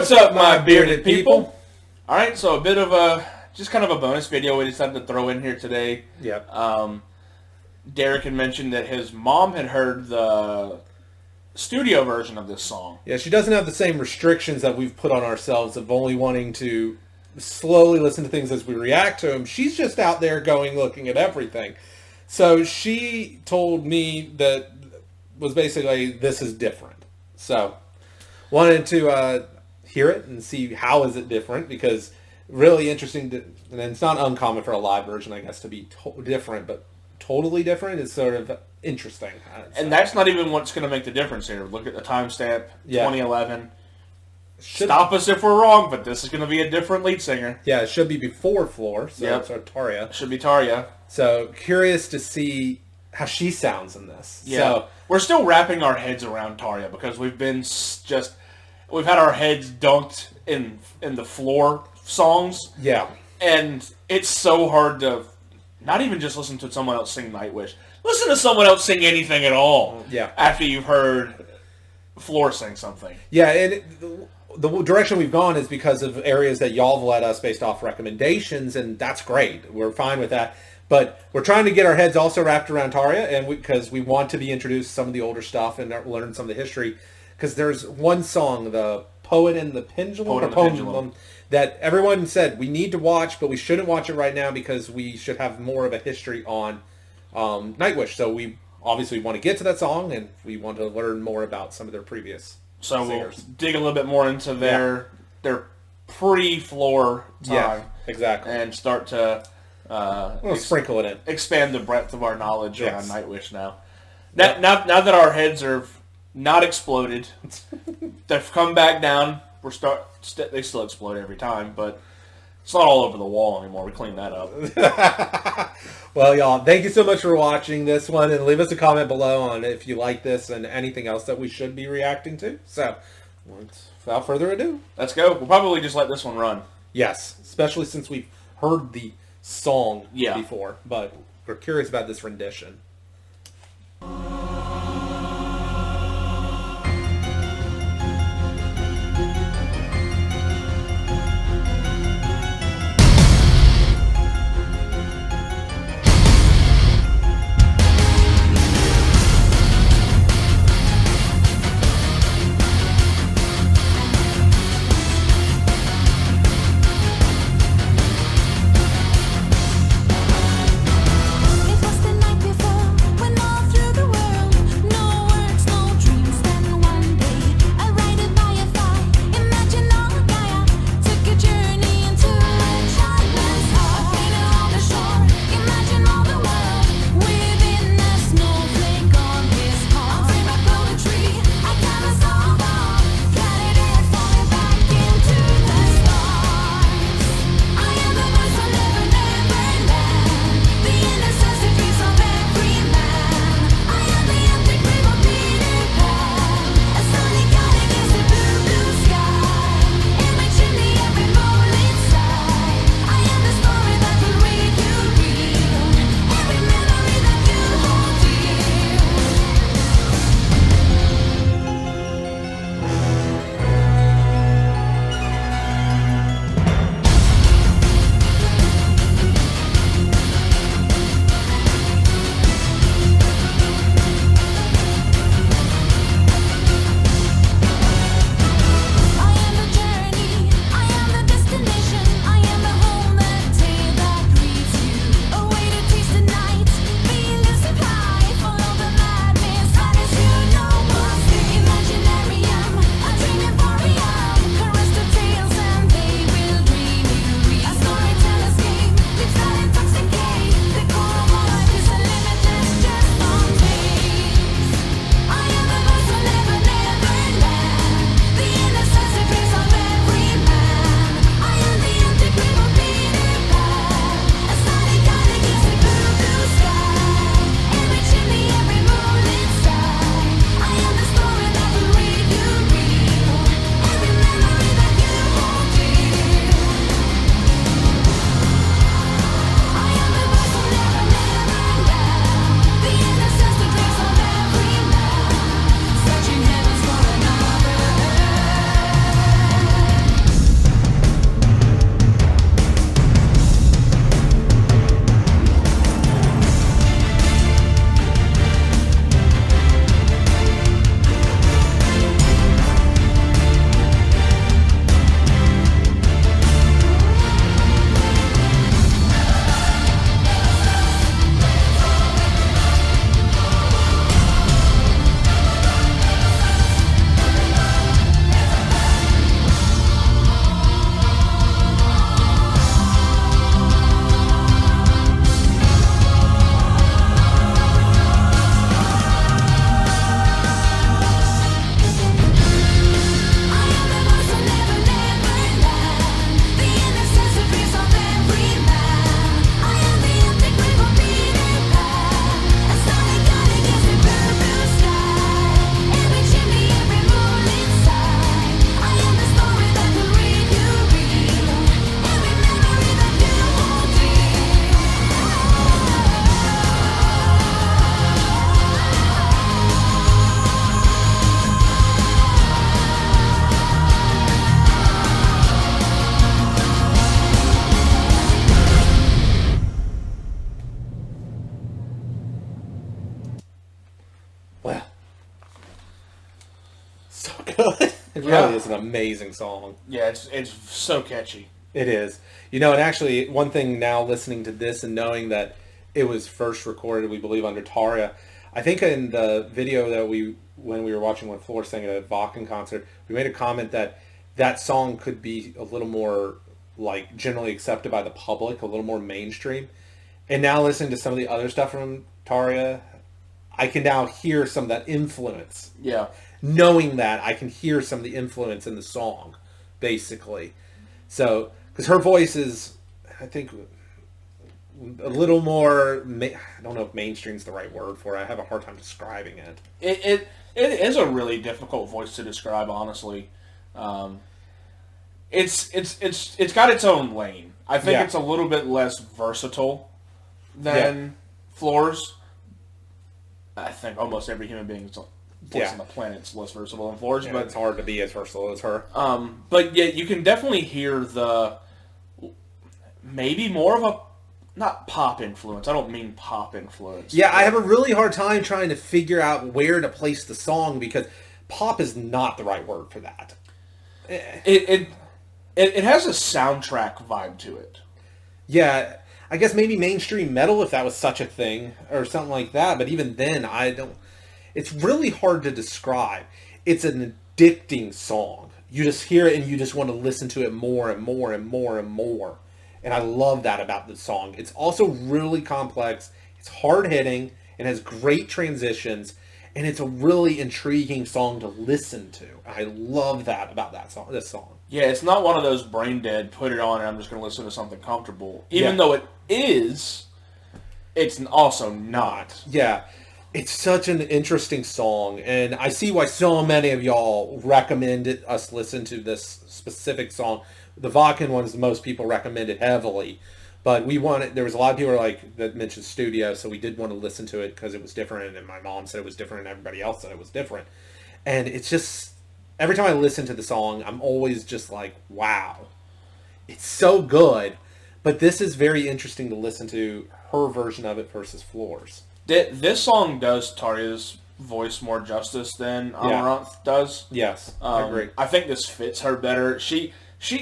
What's up, my bearded people? All right, so a bit of just kind of a bonus video we decided to throw in here today. Yep. Derek had mentioned that his mom had heard the studio version of this song. Yeah, she doesn't have the same restrictions that we've put on ourselves of only wanting to slowly listen to things as we react to them. She's just out there looking at everything. So she told me that was basically, this is different. So wanted to hear it and see how is it different, because really interesting and it's not uncommon for a live version, I guess, to be different, but totally different is sort of interesting. And that's not even what's going to make the difference here. Look at the timestamp, 2011. Stop us if we're wrong, but this is going to be a different lead singer. Yeah, it should be before Floor, so it's Tarja. It should be Tarja. So curious to see how she sounds in this. Yeah, so, we're still wrapping our heads around Tarja because we've had our heads dunked in the Floor songs. Yeah, and it's so hard to not even just listen to someone else sing Nightwish. Listen to someone else sing anything at all. Yeah, after you've heard Floor sing something. Yeah, and the direction we've gone is because of areas that y'all have led us based off recommendations, and that's great. We're fine with that. But we're trying to get our heads also wrapped around Tarja, and because we want to be introduced to some of the older stuff and learn some of the history. Because there's one song, the Poet and the Pendulum, that everyone said we need to watch, but we shouldn't watch it right now because we should have more of a history on Nightwish. So we obviously want to get to that song, and we want to learn more about some of their previous singers. We'll dig a little bit more into their pre-Floor time. Yeah, exactly. And start to sprinkle it in. Expand the breadth of our knowledge around Nightwish now. Now that our heads are not exploded, they've come back down. They still explode every time, but it's not all over the wall anymore. We cleaned that up. Well, y'all, thank you so much for watching this one, and leave us a comment below on if you like this and anything else that we should be reacting to. So, without further ado, let's go. We'll probably just let this one run. Yes, especially since we've heard the song before, but we're curious about this rendition. It was the night before. really is an amazing song. Yeah, it's so catchy. It is. And actually, one thing now, listening to this and knowing that it was first recorded, we believe, under Tarja, I think in the video that when we were watching when Floor sang at a Wacken concert, we made a comment that song could be a little more, like, generally accepted by the public, a little more mainstream. And now listening to some of the other stuff from Tarja, I can now hear some of that influence. Yeah. Knowing that, I can hear some of the influence in the song, basically. So, because her voice is, I think, a little more, I don't know if mainstream's the right word for it. I have a hard time describing it. It is a really difficult voice to describe, honestly. It's got its own lane. I think it's a little bit less versatile than Floor's. I think almost every human being's voice on the planet's less versatile than Floor's, but it's hard to be as versatile as her. But yeah, you can definitely hear the maybe more of a not pop influence. I don't mean pop influence. Yeah, I have a really hard time trying to figure out where to place the song because pop is not the right word for that. It has a soundtrack vibe to it. Yeah, I guess maybe mainstream metal if that was such a thing or something like that. But even then, I don't. It's really hard to describe. It's an addicting song. You just hear it and you just want to listen to it more and more and more and more. And I love that about the song. It's also really complex. It's hard-hitting and has great transitions. And it's a really intriguing song to listen to. I love that about this song. Yeah, it's not one of those brain dead, put it on and I'm just going to listen to something comfortable. Even though it is, it's also not. Yeah, it's such an interesting song. And I see why so many of y'all recommended us listen to this specific song. The Wacken one is the most people recommended heavily. But there was a lot of people that mentioned studio, so we did want to listen to it because it was different, and my mom said it was different, and everybody else said it was different. And it's just, every time I listen to the song, I'm always just like, wow. It's so good, but this is very interesting to listen to her version of it versus Floor's. This song does Tarja's voice more justice than Amaranth does. Yes, I agree. I think this fits her better. She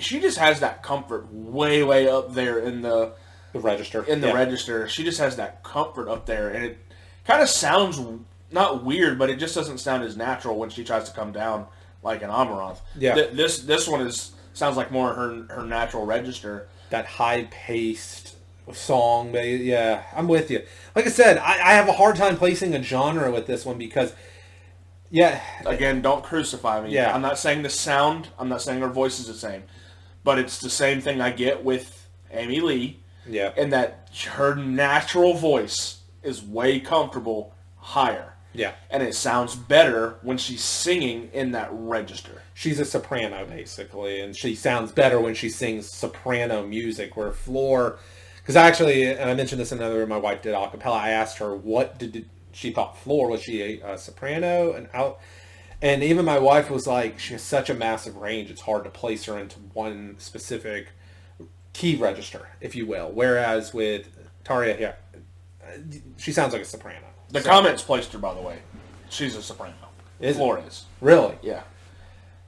just has that comfort way up there in the register. Register. She just has that comfort up there, and it kind of sounds not weird, but it just doesn't sound as natural when she tries to come down like an Amaranth. Yeah. This one sounds like more her natural register. That high-paced song, yeah, I'm with you. Like I said, I have a hard time placing a genre with this one because... Yeah. Again, don't crucify me. Yeah. I'm not saying the sound. I'm not saying her voice is the same. But it's the same thing I get with Amy Lee. Yeah. And that her natural voice is way comfortable higher. Yeah. And it sounds better when she's singing in that register. She's a soprano, basically. And she sounds better when she sings soprano music. Where Floor... Because actually, and I mentioned this in another, my wife did a cappella. I asked her, what did... She thought Floor, was she a soprano? And even my wife was like, she has such a massive range, it's hard to place her into one specific key register, if you will. Whereas with Tarja, she sounds like a soprano. The comments placed her, by the way. She's a soprano. Floor is. Really? Yeah.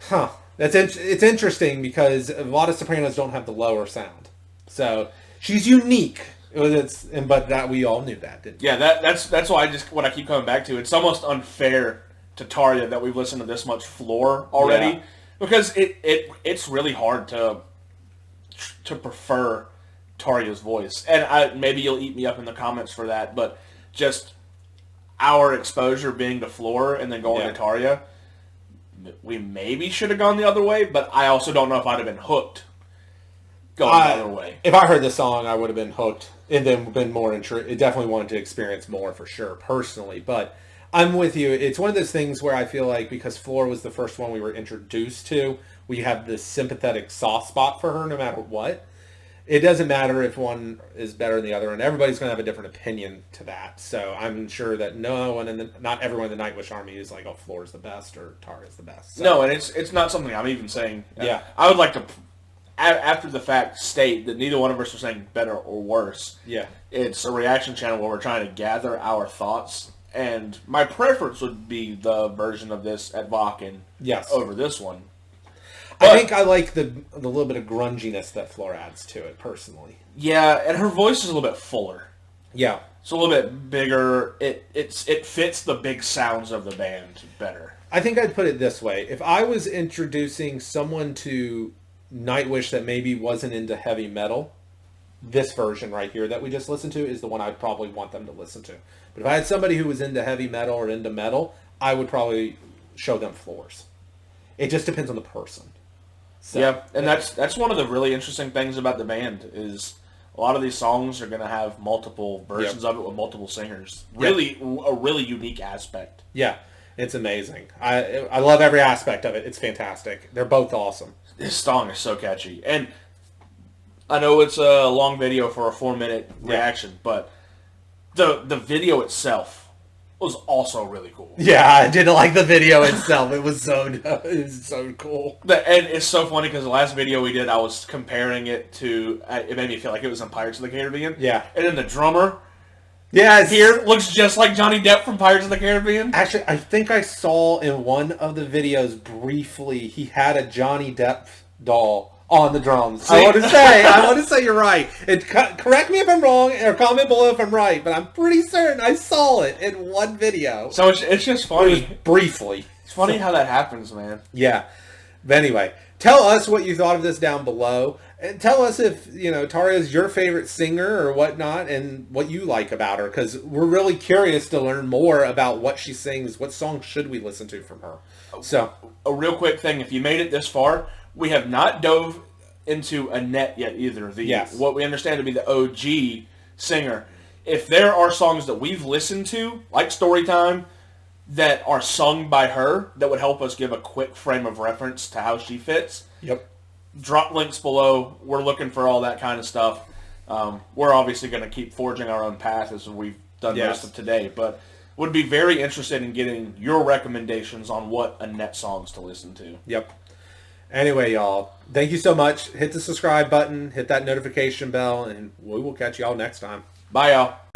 Huh. It's interesting because a lot of sopranos don't have the lower sound. So she's unique. But that we all knew that, didn't we? Yeah, that's why what I keep coming back to. It's almost unfair to Tarja that we've listened to this much Floor already, because it's really hard to prefer Tarja's voice. And maybe you'll eat me up in the comments for that, but just our exposure being to Floor and then going to Tarja, we maybe should have gone the other way. But I also don't know if I'd have been hooked going the other way. If I heard the song, I would have been hooked and then been more interested. Definitely wanted to experience more for sure, personally. But I'm with you. It's one of those things where I feel like because Floor was the first one we were introduced to, we have this sympathetic soft spot for her no matter what. It doesn't matter if one is better than the other, and everybody's going to have a different opinion to that. So I'm sure that not everyone in the Nightwish Army is like, oh, Floor's the best or Tarja's the best. So. No, and it's not something I'm even saying. Yeah. I would like to... After the fact, state that neither one of us are saying better or worse. Yeah. It's a reaction channel where we're trying to gather our thoughts, and my preference would be the version of this at Wacken over this one. I think I like the little bit of grunginess that Flora adds to it, personally. Yeah, and her voice is a little bit fuller. Yeah. It's a little bit bigger. It fits the big sounds of the band better. I think I'd put it this way. If I was introducing someone to Nightwish that maybe wasn't into heavy metal, this version right here that we just listened to is the one I'd probably want them to listen to. But if I had somebody who was into heavy metal or into metal, I would probably show them Floors. It just depends on the person. So, yeah, and that's one of the really interesting things about the band is a lot of these songs are going to have multiple versions of it with multiple singers. Really, a really unique aspect. Yeah, it's amazing. I love every aspect of it. It's fantastic. They're both awesome. This song is so catchy. And I know it's a long video for a 4-minute reaction, but the video itself was also really cool. Yeah, I didn't like the video itself. It was so cool. And it's so funny because the last video we did, I was comparing it to, it made me feel like it was in Pirates of the Caribbean. Yeah. And then the drummer here looks just like Johnny Depp from Pirates of the Caribbean. Actually, I think I saw in one of the videos briefly, he had a Johnny Depp doll on the drums. See? I want to say you're right. Correct me if I'm wrong, or comment below if I'm right, but I'm pretty certain I saw it in one video. So it's just funny. It was briefly. It's funny how that happens, man. Yeah. But anyway, tell us what you thought of this down below. And tell us if, Tarja is your favorite singer or whatnot and what you like about her. Because we're really curious to learn more about what she sings. What songs should we listen to from her? So, a real quick thing. If you made it this far, we have not dove into Annette yet either. What we understand to be the OG singer. If there are songs that we've listened to, like Storytime, that are sung by her, that would help us give a quick frame of reference to how she fits. Yep. Drop links below. We're looking for all that kind of stuff. We're obviously going to keep forging our own path as we've done most of today, but would be very interested in getting your recommendations on what Annette songs to listen to. Yep. Anyway, y'all, thank you so much. Hit the subscribe button, hit that notification bell, and we will catch y'all next time. Bye, y'all.